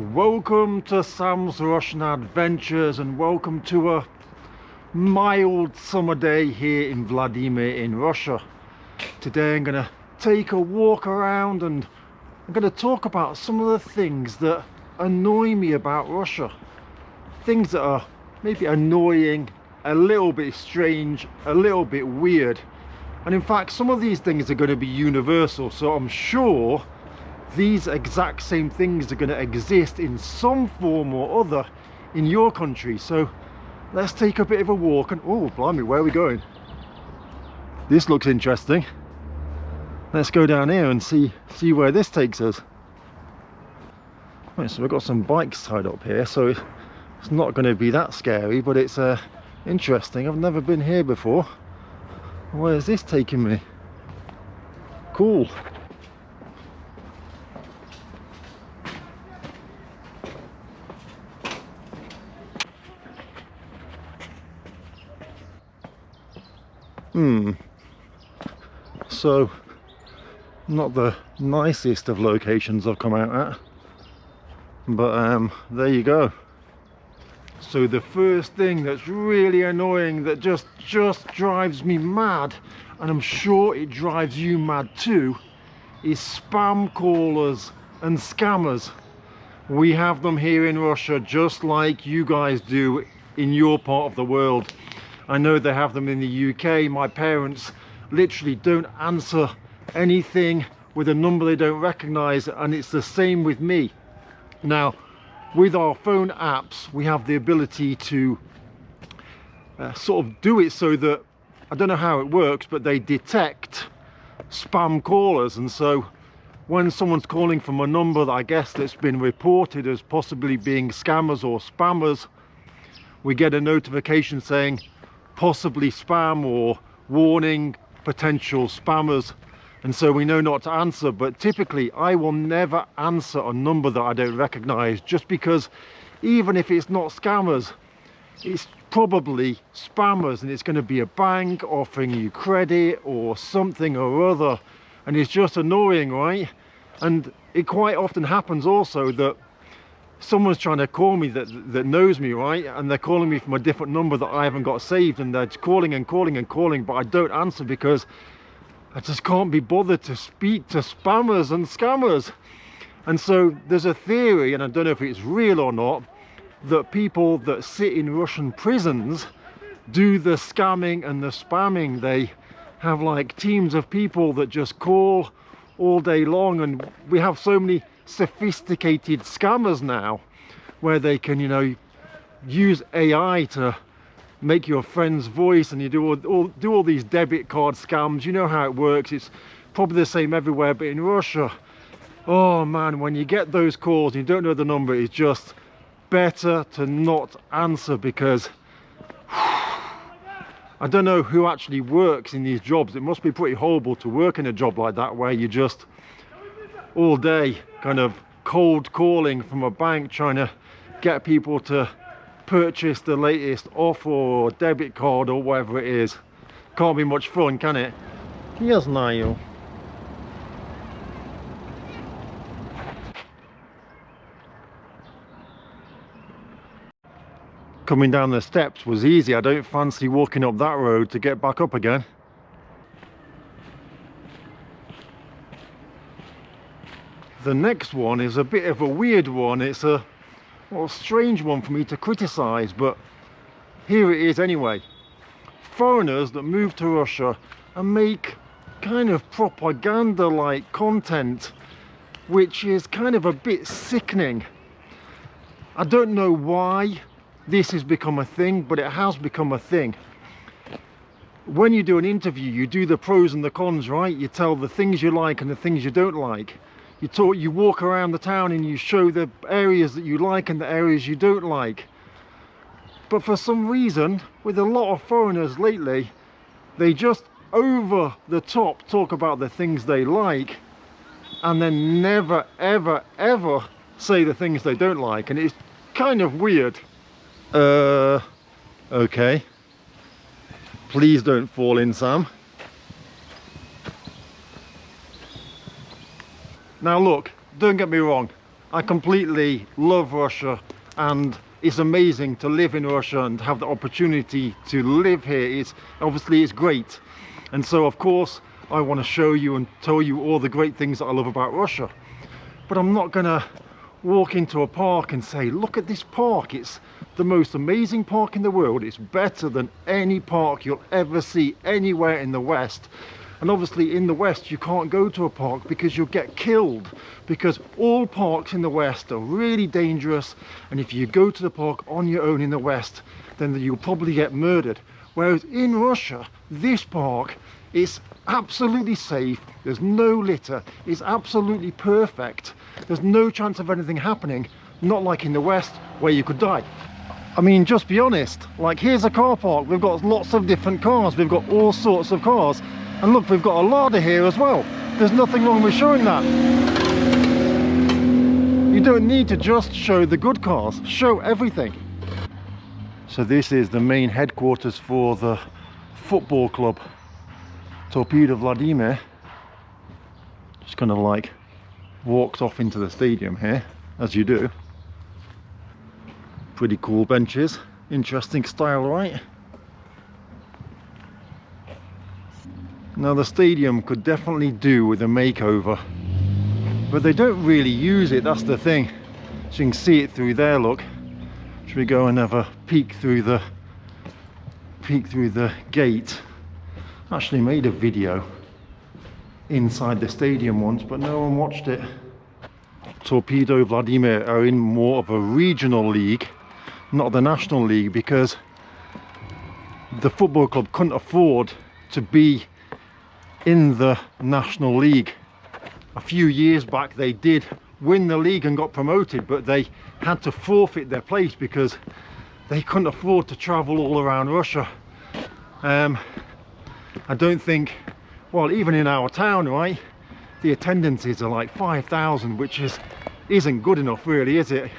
Welcome to Sam's Russian Adventures and welcome to a mild summer day here in Vladimir in Russia. Today I'm going to take a walk around and I'm going to talk about some of the things that annoy me about Russia. Things that are maybe annoying, a little bit strange, a little bit weird. And in fact, some of these things are going to be universal, so I'm sure these exact same things are going to exist in some form or other in your country. So let's take a bit of a walk and oh blimey, where are we going? This looks interesting. Let's go down here and see where this takes us. Right, so we've got some bikes tied up here, so it's not going to be that scary, but it's interesting. I've never been here before. Where's this taking me? Cool. So not the nicest of locations I've come out at, but there you go. So the first thing that's really annoying, that just drives me mad, and I'm sure it drives you mad too, is spam callers and scammers. We have them here in Russia just like you guys do in your part of the world. I know they have them in the UK. My parents literally don't answer anything with a number they don't recognize, and it's the same with me. Now, with our phone apps, we have the ability to sort of do it so that, I don't know how it works, but they detect spam callers. And so when someone's calling from a number that I guess that's been reported as possibly being scammers or spammers, we get a notification saying possibly spam or warning potential spammers, and so we know not to answer. But typically I will never answer a number that I don't recognize, just because even if it's not scammers, it's probably spammers, and it's going to be a bank offering you credit or something or other, and it's just annoying, right? And it quite often happens also that someone's trying to call me that knows me, right, and they're calling me from a different number that I haven't got saved, and they're calling and calling and calling, but I don't answer because I just can't be bothered to speak to spammers and scammers. And so there's a theory, and I don't know if it's real or not, that people that sit in Russian prisons do the scamming and the spamming. They have like teams of people that just call all day long, and we have so many sophisticated scammers now where they can, you know, use AI to make your friend's voice, and you do all these debit card scams. You know how it works. It's probably the same everywhere, but in Russia, oh man, when you get those calls and you don't know the number, it's just better to not answer, because I don't know who actually works in these jobs. It must be pretty horrible to work in a job like that, where you just all day kind of cold calling from a bank, trying to get people to purchase the latest offer or debit card or whatever it is. Can't be much fun, can it? Yes, Niall. Coming down the steps was easy. I don't fancy walking up that road to get back up again. The next one is a bit of a weird one. It's a strange one for me to criticize, but here it is anyway. Foreigners that move to Russia and make kind of propaganda-like content, which is kind of a bit sickening. I don't know why this has become a thing, but it has become a thing. When you do an interview, you do the pros and the cons, right? You tell the things you like and the things you don't like. You walk around the town and you show the areas that you like and the areas you don't like. But for some reason, with a lot of foreigners lately, they just over the top talk about the things they like and then never ever ever say the things they don't like, and it's kind of weird. Okay. Please don't fall in, Sam. Now look, don't get me wrong, I completely love Russia, and it's amazing to live in Russia and have the opportunity to live here. It's great. And so of course I want to show you and tell you all the great things that I love about Russia. But I'm not gonna walk into a park and say, look at this park, it's the most amazing park in the world, it's better than any park you'll ever see anywhere in the West. And obviously in the West you can't go to a park because you'll get killed, because all parks in the West are really dangerous, and if you go to the park on your own in the West, then you'll probably get murdered. Whereas in Russia, this park is absolutely safe, there's no litter, it's absolutely perfect, there's no chance of anything happening, not like in the West where you could die. I mean, just be honest, like here's a car park, we've got lots of different cars, we've got all sorts of cars, and look, we've got a larder here as well. There's nothing wrong with showing that. You don't need to just show the good cars, show everything. So this is the main headquarters for the football club Torpedo Vladimir. Just kind of like walked off into the stadium here, as you do. Pretty cool benches, interesting style, right? Now the stadium could definitely do with a makeover, but they don't really use it, that's the thing. So you can see it through there, look. Should we go and have a peek through the gate? Actually made a video inside the stadium once, but no one watched it. Torpedo Vladimir are in more of a regional league, not the national league, because the football club couldn't afford to be in the national league. A few years back they did win the league and got promoted, but they had to forfeit their place because they couldn't afford to travel all around Russia. I don't think, well, even in our town, right, the attendances are like 5,000, which isn't good enough really, is it?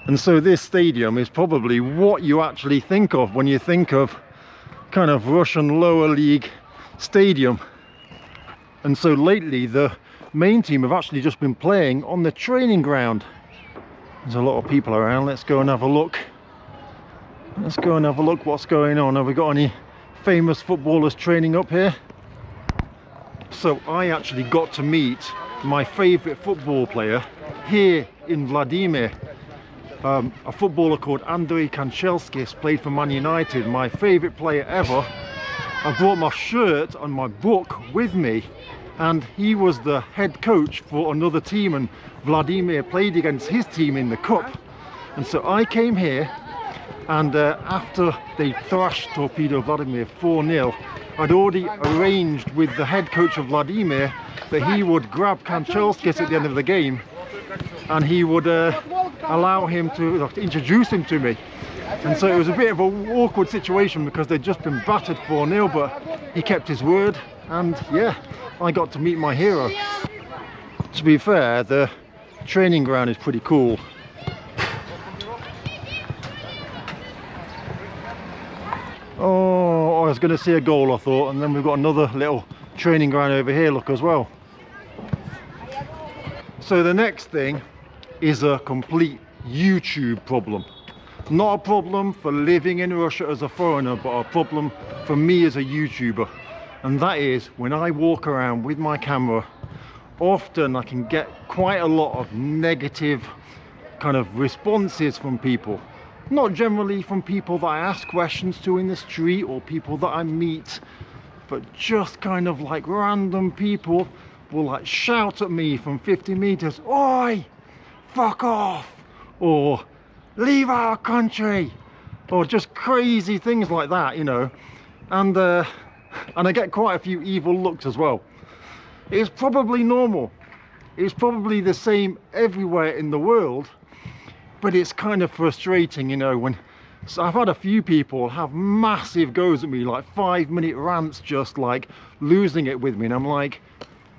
And so this stadium is probably what you actually think of when you think of kind of Russian lower league stadium. And so lately the main team have actually just been playing on the training ground. There's a lot of people around. Let's go and have a look. Let's go and have a look what's going on. Have we got any famous footballers training up here? So I actually got to meet my favorite football player here in Vladimir. A footballer called Andrei Kanchelskis, played for Man United, my favorite player ever. I brought my shirt and my book with me, and he was the head coach for another team, and Vladimir played against his team in the cup. And so I came here, and after they thrashed Torpedo Vladimir 4-0, I'd already arranged with the head coach of Vladimir that he would grab Kanchelskis at the end of the game, and he would allow him to introduce him to me. And so it was a bit of an awkward situation because they'd just been battered 4-0, but he kept his word, and yeah, I got to meet my hero. To be fair, the training ground is pretty cool. Oh, I was going to see a goal, I thought, and then we've got another little training ground over here, look, as well. So the next thing is a complete YouTube problem. Not a problem for living in Russia as a foreigner, but a problem for me as a YouTuber. And that is, when I walk around with my camera, often I can get quite a lot of negative kind of responses from people. Not generally from people that I ask questions to in the street or people that I meet, but just kind of like random people will like shout at me from 50 meters, "Oi, fuck off," or "Leave our country," or just crazy things like that, you know. And I get quite a few evil looks as well. It's probably normal. It's probably the same everywhere in the world, but it's kind of frustrating, you know, when so I've had a few people have massive goes at me, like 5-minute rants, just like losing it with me, and I'm like,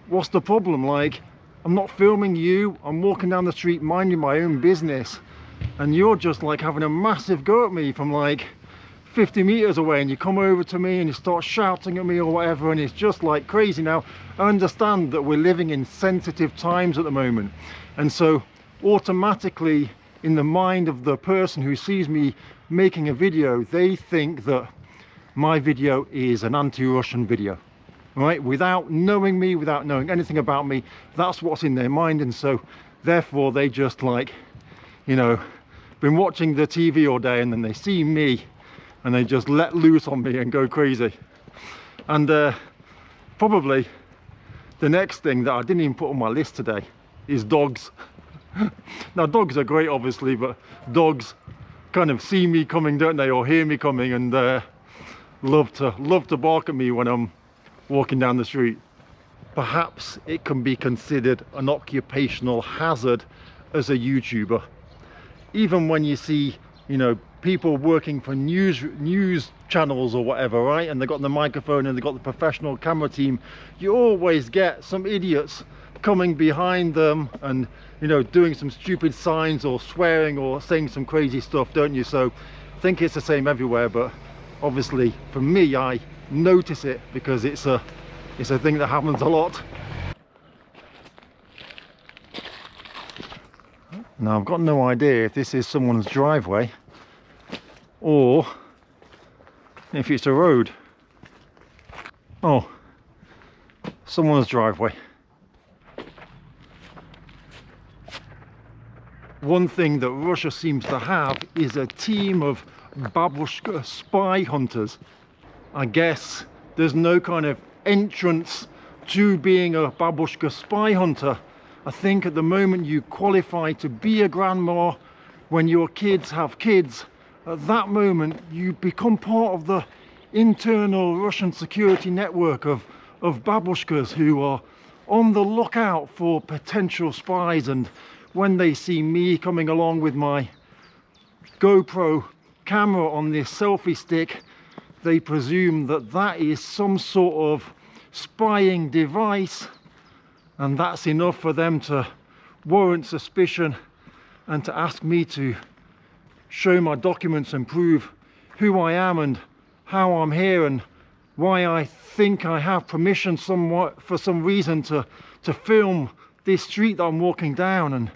what's the problem? Like, I'm not filming you, I'm walking down the street minding my own business, and you're just like having a massive go at me from like 50 meters away, and you come over to me and you start shouting at me or whatever, and it's just like crazy. Now I understand that we're living in sensitive times at the moment, and so automatically in the mind of the person who sees me making a video, they think that my video is an anti-Russian video, right? Without knowing me, without knowing anything about me, that's what's in their mind. And so therefore they just, like, you know, been watching the TV all day, and then they see me and they just let loose on me and go crazy. And probably the next thing that I didn't even put on my list today is dogs. Now dogs are great obviously, but dogs kind of see me coming, don't they, or hear me coming, and love to bark at me when I'm walking down the street. Perhaps it can be considered an occupational hazard as a YouTuber. Even when you see, you know, people working for news channels or whatever, right, and they've got the microphone and they've got the professional camera team, you always get some idiots coming behind them and, you know, doing some stupid signs or swearing or saying some crazy stuff, don't you? So I think it's the same everywhere, but obviously for me, I notice it because it's a thing that happens a lot. Now I've got no idea if this is someone's driveway or if it's a road. Oh, someone's driveway. One thing that Russia seems to have is a team of babushka spy hunters. I guess there's no kind of entrance to being a babushka spy hunter. I think at the moment you qualify to be a grandma when your kids have kids. At that moment you become part of the internal Russian security network of babushkas who are on the lookout for potential spies, and when they see me coming along with my GoPro camera on this selfie stick, they presume that that is some sort of spying device, and that's enough for them to warrant suspicion and to ask me to show my documents and prove who I am and how I'm here and why I think I have permission somewhat for some reason to film this street that I'm walking down, and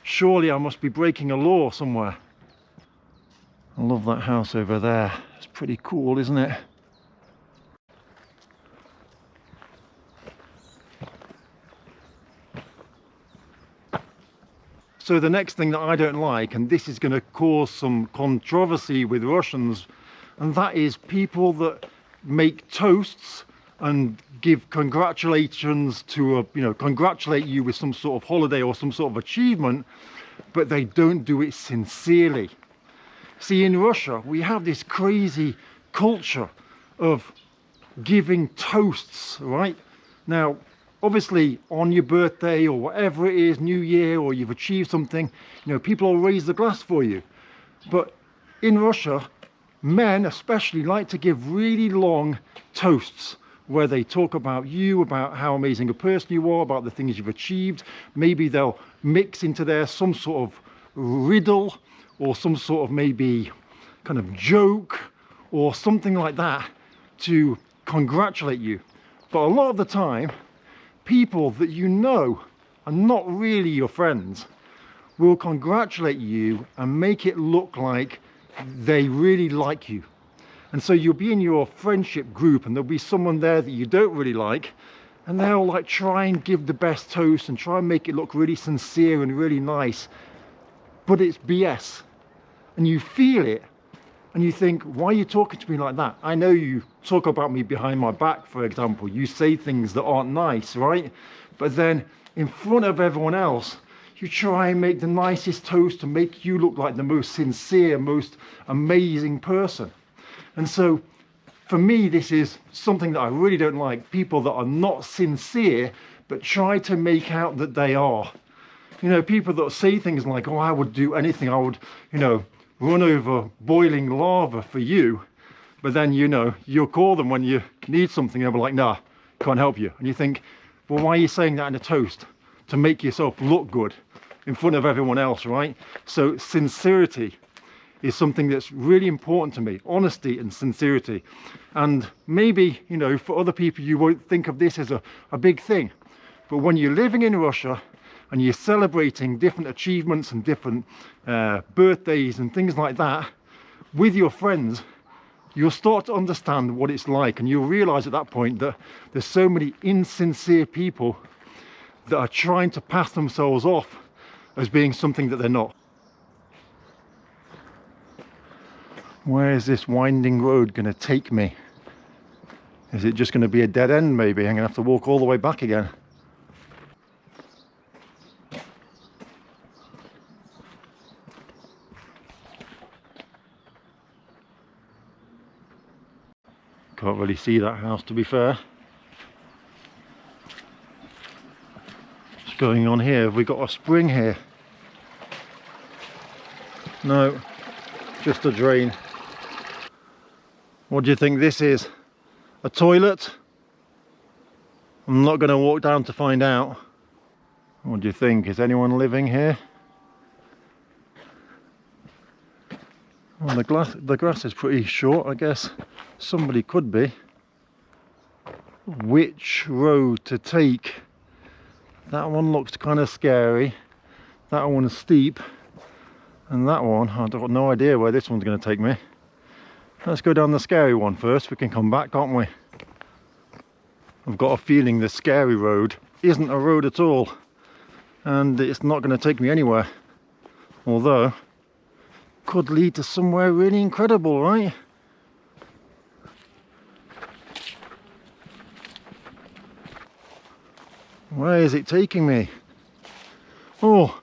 surely I must be breaking a law somewhere. I love that house over there. It's pretty cool, isn't it? So the next thing that I don't like, and this is going to cause some controversy with Russians, and that is people that make toasts and give congratulations to congratulate you with some sort of holiday or some sort of achievement, but they don't do it sincerely. See, in Russia we have this crazy culture of giving toasts, right? Now obviously on your birthday or whatever it is, New Year, or you've achieved something, you know, people will raise the glass for you. But in Russia, men especially like to give really long toasts where they talk about you, about how amazing a person you are, about the things you've achieved. Maybe they'll mix into there some sort of riddle or some sort of maybe kind of joke or something like that to congratulate you. But a lot of the time, people that you know are not really your friends will congratulate you and make it look like they really like you. And so you'll be in your friendship group and there'll be someone there that you don't really like, and they'll like try and give the best toast and try and make it look really sincere and really nice, but it's BS. And you feel it and you think, why are you talking to me like that? I know you talk about me behind my back, for example. You say things that aren't nice, right? But then in front of everyone else, you try and make the nicest toast to make you look like the most sincere, most amazing person. And so for me, this is something that I really don't like. People that are not sincere, but try to make out that they are. You know, people that say things like, oh, I would do anything. I would, you know, run over boiling lava for you. But then, you know, you'll call them when you need something and they'll be like, nah, can't help you. And you think, well, why are you saying that in a toast? To make yourself look good in front of everyone else, right? So sincerity is something that's really important to me. Honesty and sincerity. And maybe, you know, for other people, you won't think of this as a big thing. But when you're living in Russia and you're celebrating different achievements and different birthdays and things like that with your friends, you'll start to understand what it's like, and you'll realize at that point that there's so many insincere people that are trying to pass themselves off as being something that they're not. Where is this winding road going to take me? Is it just going to be a dead end maybe? I'm going to have to walk all the way back again. Can't really see that house, to be fair. What's going on here? Have we got a spring here? No, just a drain. What do you think this is? A toilet? I'm not going to walk down to find out. What do you think? Is anyone living here? Well, the grass is pretty short, I guess. Somebody could be. Which road to take? That one looks kind of scary. That one's steep. And that one, I've got no idea where this one's going to take me. Let's go down the scary one first. We can come back, can't we? I've got a feeling the scary road isn't a road at all. And it's not going to take me anywhere. Although, could lead to somewhere really incredible, right? Where is it taking me? Oh,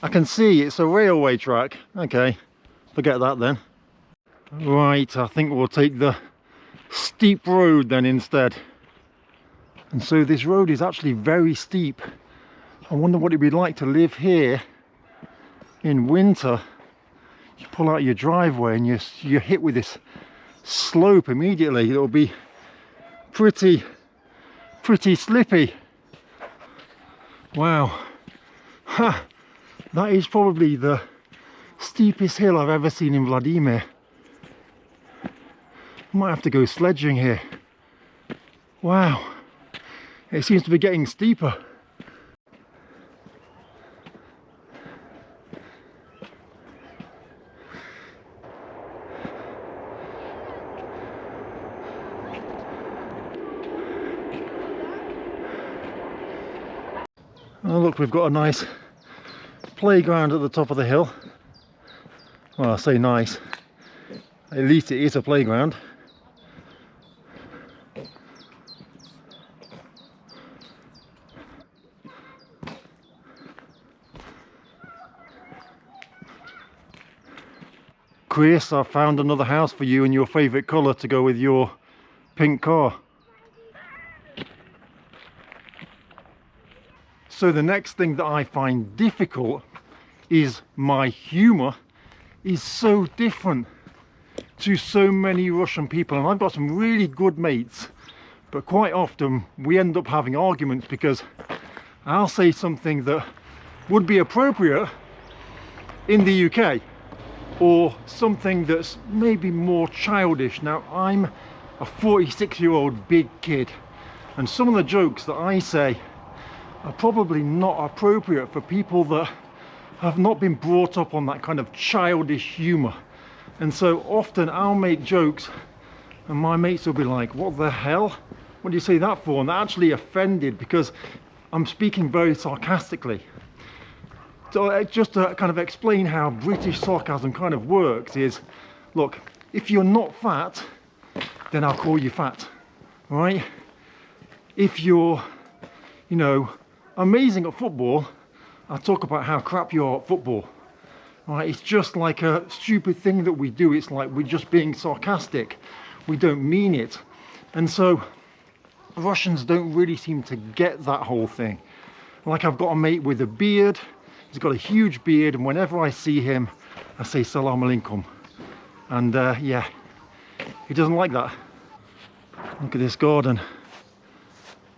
I can see it's a railway track. Okay, forget that then. Right, I think we'll take the steep road then instead. And so this road is actually very steep. I wonder what it'd be like to live here in winter. You pull out your driveway and you're hit with this slope immediately. It'll be pretty slippy. Wow, ha, that is probably the steepest hill I've ever seen in Vladimir. Might have to go sledging here. Wow, it seems to be getting steeper. Oh look, we've got a nice playground at the top of the hill. Well, I say nice, at least it is a playground. Chris, I've found another house for you in your favourite colour to go with your pink car. So the next thing that I find difficult is my humour is so different to so many Russian people, and I've got some really good mates, but quite often we end up having arguments because I'll say something that would be appropriate in the UK or something that's maybe more childish. Now, I'm a 46-year-old big kid, and some of the jokes that I say are probably not appropriate for people that have not been brought up on that kind of childish humour. And so often I'll make jokes and my mates will be like, what the hell? What do you say that for? And they're actually offended because I'm speaking very sarcastically. So just to kind of explain how British sarcasm kind of works is, look, if you're not fat, then I'll call you fat, right? If you're, you know, amazing at football, I'll talk about how crap you are at football. Right? It's just like a stupid thing that we do. It's like we're just being sarcastic. We don't mean it. And so Russians don't really seem to get that whole thing. Like, I've got a mate with a beard. He's got a huge beard, and whenever I see him, I say Salam Alaikum. And yeah, he doesn't like that. Look at this garden.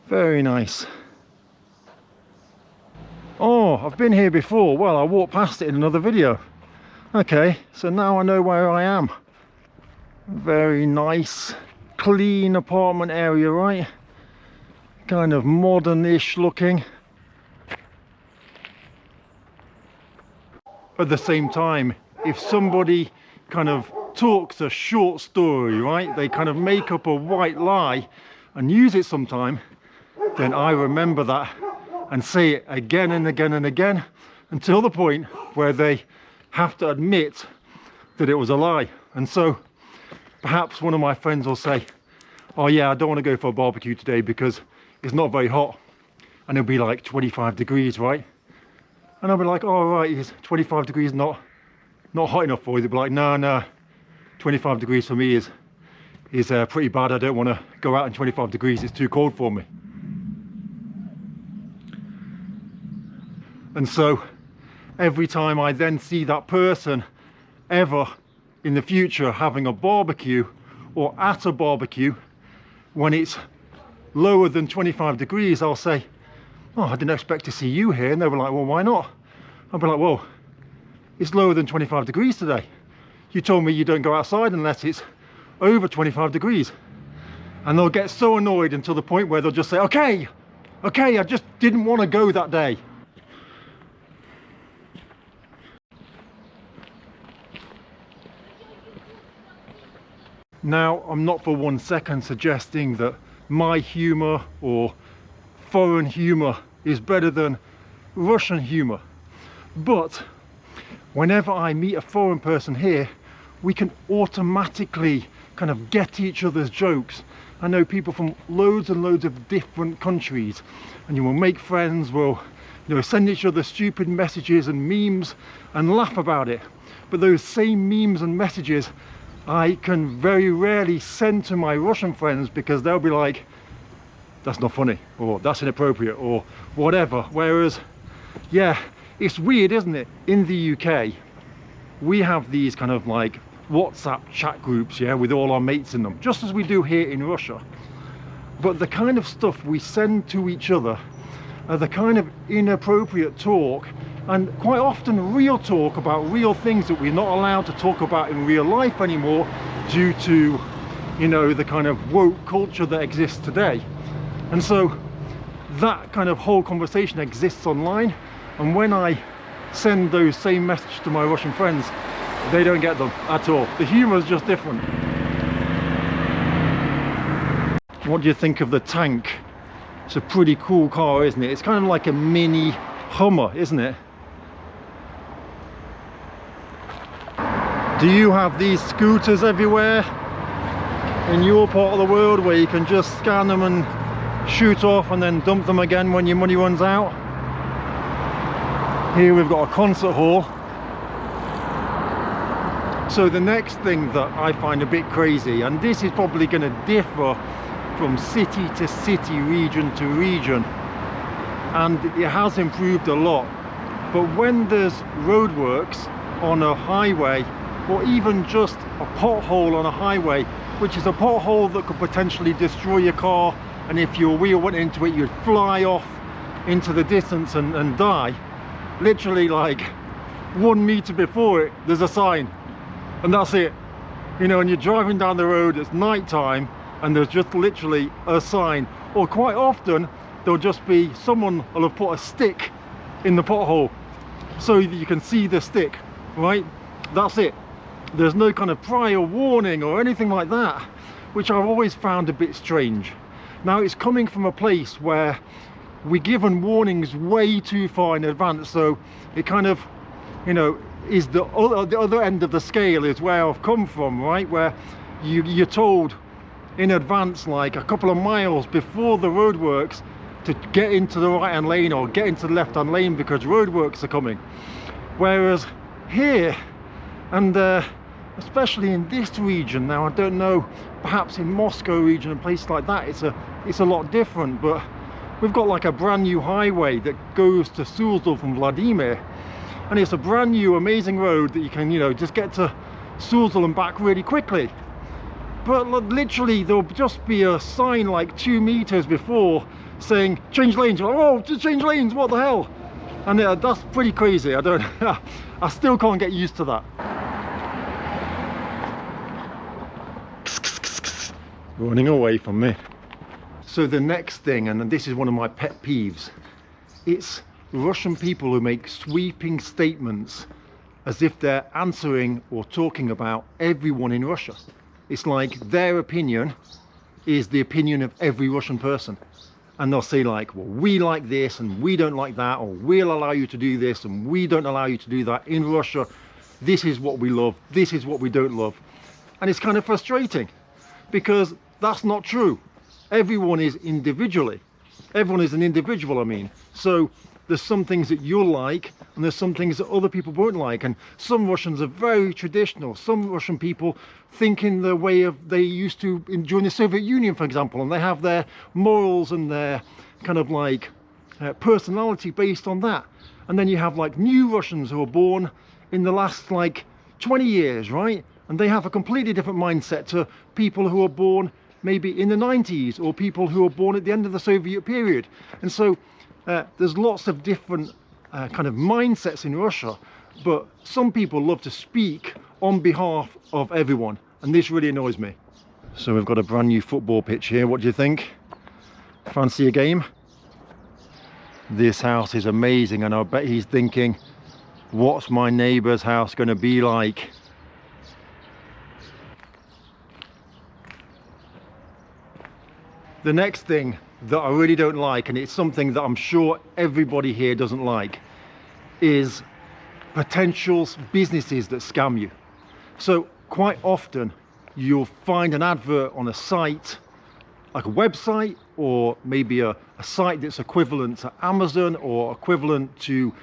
Very nice. Oh, I've been here before. Well, I walked past it in another video. Okay, so now I know where I am. Very nice, clean apartment area, right? Kind of modern-ish looking. at the same time, if somebody kind of talks a short story, right, they kind of make up a white lie and use it sometime, then I remember that and say it again and again and again until the point where they have to admit that it was a lie. And so perhaps one of my friends will say, oh yeah, I don't want to go for a barbecue today because it's not very hot, and it'll be like 25 degrees, right? And I'll be like, oh right, is 25 degrees not hot enough for you? They'll be like, no, 25 degrees for me is pretty bad. I don't want to go out in 25 degrees, it's too cold for me. And so every time I then see that person ever in the future having a barbecue or at a barbecue when it's lower than 25 degrees, I'll say, oh, I didn't expect to see you here. And they were like, well, why not? I'll be like, well, it's lower than 25 degrees today. You told me you don't go outside unless it's over 25 degrees. And they'll get so annoyed until the point where they'll just say, okay, I just didn't want to go that day. Now, I'm not for 1 second suggesting that my humour or foreign humour is better than Russian humour, but whenever I meet a foreign person here, we can automatically kind of get each other's jokes. I know people from loads and loads of different countries, and you will make friends, we'll send each other stupid messages and memes and laugh about it. But those same memes and messages I can very rarely send to my Russian friends because they'll be like, that's not funny, or that's inappropriate, or whatever. Whereas, yeah, it's weird, isn't it? In the UK, we have these kind of like WhatsApp chat groups, yeah, with all our mates in them, just as we do here in Russia. But the kind of stuff we send to each other are the kind of inappropriate talk, and quite often real talk about real things that we're not allowed to talk about in real life anymore due to, the kind of woke culture that exists today. And so that kind of whole conversation exists online, and when I send those same messages to my Russian friends, they don't get them at all. The humour is just different. What do you think of the tank? It's a pretty cool car, isn't it? It's kind of like a mini Hummer, isn't it? Do you have these scooters everywhere in your part of the world where you can just scan them and shoot off and then dump them again when your money runs out? Here we've got a concert hall. So the next thing that I find a bit crazy, and this is probably going to differ from city to city, region to region, and it has improved a lot, but when there's roadworks on a highway, or even just a pothole on a highway, which is a pothole that could potentially destroy your car, and if your wheel went into it you'd fly off into the distance and die, literally like 1 meter before it there's a sign, and that's it. And you're driving down the road, it's night time, and there's just literally a sign. Or quite often there'll just be someone will have put a stick in the pothole so that you can see the stick, right? That's it. There's no kind of prior warning or anything like that, which I've always found a bit strange. Now, it's coming from a place where we're given warnings way too far in advance, so it kind of, is the other end of the scale is where I've come from, right? Where you're told in advance, like a couple of miles before the roadworks, to get into the right hand lane or get into the left hand lane because roadworks are coming. Whereas here, and especially in this region, now I don't know, perhaps in Moscow region and places like that it's a lot different, but we've got like a brand new highway that goes to Suzdal from Vladimir, and it's a brand new amazing road that you can just get to Suzdal and back really quickly. But literally there'll just be a sign like 2 meters before saying change lanes. You're like, oh, just change lanes, what the hell? And that's pretty crazy. I still can't get used to that. Running away from me. So the next thing, and this is one of my pet peeves, it's Russian people who make sweeping statements as if they're answering or talking about everyone in Russia. It's like their opinion is the opinion of every Russian person. And they'll say like, well, we like this and we don't like that, or we'll allow you to do this and we don't allow you to do that. In Russia, this is what we love, this is what we don't love. And it's kind of frustrating because that's not true. Everyone is individually. Everyone is an individual, I mean. So there's some things that you'll like and there's some things that other people won't like. And some Russians are very traditional. Some Russian people think in the way of they used to during the Soviet Union, for example, and they have their morals and their kind of like personality based on that. And then you have like new Russians who are born in the last like 20 years, right? And they have a completely different mindset to people who are born maybe in the 90s or people who were born at the end of the Soviet period. And so there's lots of different kind of mindsets in Russia, but some people love to speak on behalf of everyone, and this really annoys me. So we've got a brand new football pitch here. What do you think? Fancy a game? This house is amazing, and I bet he's thinking, what's my neighbour's house going to be like? The next thing that I really don't like, and it's something that I'm sure everybody here doesn't like, is potential businesses that scam you. So quite often you'll find an advert on a site, like a website, or maybe a site that's equivalent to Amazon or equivalent to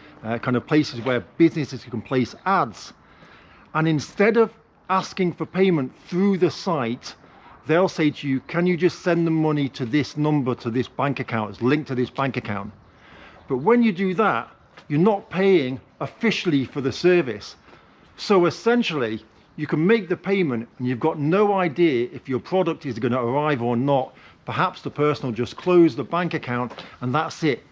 kind of places where businesses can place ads. And instead of asking for payment through the site, they'll say to you, can you just send the money to this number, to this bank account, it's linked to this bank account. But when you do that, you're not paying officially for the service. So essentially, you can make the payment and you've got no idea if your product is going to arrive or not. Perhaps the person will just close the bank account and that's it.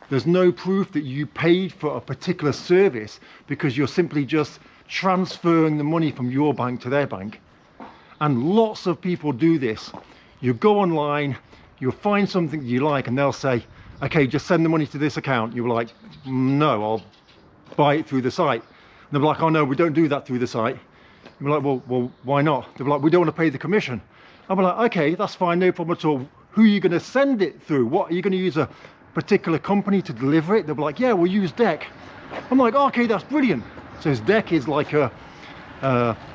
There's no proof that you paid for a particular service because you're simply just transferring the money from your bank to their bank. And lots of people do this. You go online, you'll find something that you like and they'll say, okay, just send the money to this account. You're like, no, I'll buy it through the site. And they'll be like, oh no, we don't do that through the site. You're like, well, why not? They'll be like, we don't want to pay the commission. I'll be like, okay, that's fine, no problem at all. Who are you going to send it through? What, are you going to use a particular company to deliver it? They'll be like, yeah, we'll use DEC. I'm like, okay, that's brilliant. So DEC is like a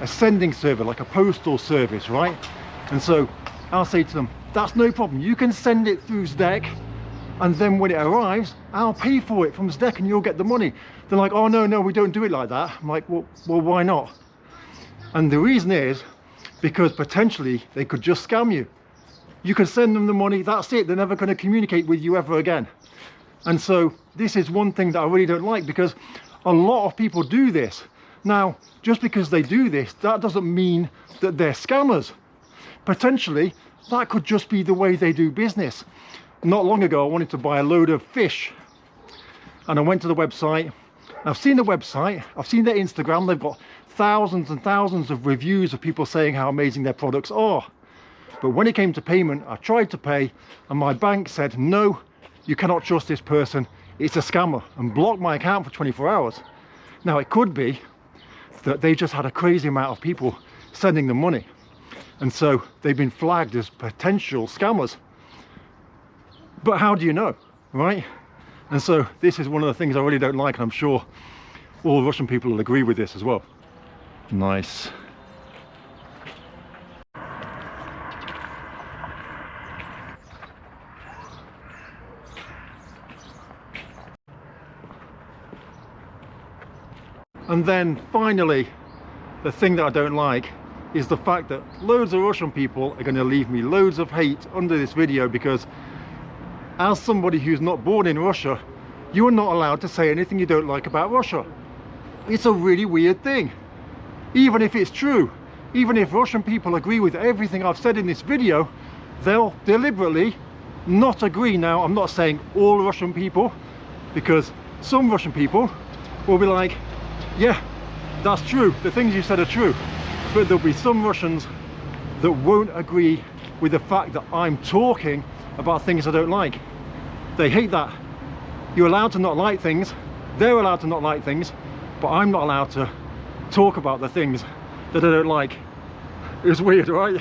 sending server, like a postal service, right? And so I'll say to them, that's no problem. You can send it through DEC, and then when it arrives, I'll pay for it from DEC and you'll get the money. They're like, oh no, we don't do it like that. I'm like, well, why not? And the reason is because potentially they could just scam you. You can send them the money, that's it. They're never going to communicate with you ever again. And so this is one thing that I really don't like, because a lot of people do this. Now, just because they do this, that doesn't mean that they're scammers. Potentially, that could just be the way they do business. Not long ago, I wanted to buy a load of fish. And I went to the website. I've seen the website, I've seen their Instagram. They've got thousands and thousands of reviews of people saying how amazing their products are. But when it came to payment, I tried to pay and my bank said, no, you cannot trust this person. It's a scammer, and blocked my account for 24 hours. Now, it could be that they just had a crazy amount of people sending them money. And so they've been flagged as potential scammers. But how do you know, right? And so this is one of the things I really don't like, and I'm sure all Russian people will agree with this as well. Nice. And then finally, the thing that I don't like is the fact that loads of Russian people are going to leave me loads of hate under this video, because as somebody who's not born in Russia, you are not allowed to say anything you don't like about Russia. It's a really weird thing. Even if it's true, even if Russian people agree with everything I've said in this video, they'll deliberately not agree. Now, I'm not saying all Russian people, because some Russian people will be like, yeah, that's true, the things you said are true. But there'll be some Russians that won't agree with the fact that I'm talking about things I don't like. They hate that. You're allowed to not like things, they're allowed to not like things, but I'm not allowed to talk about the things that I don't like. It's weird, right?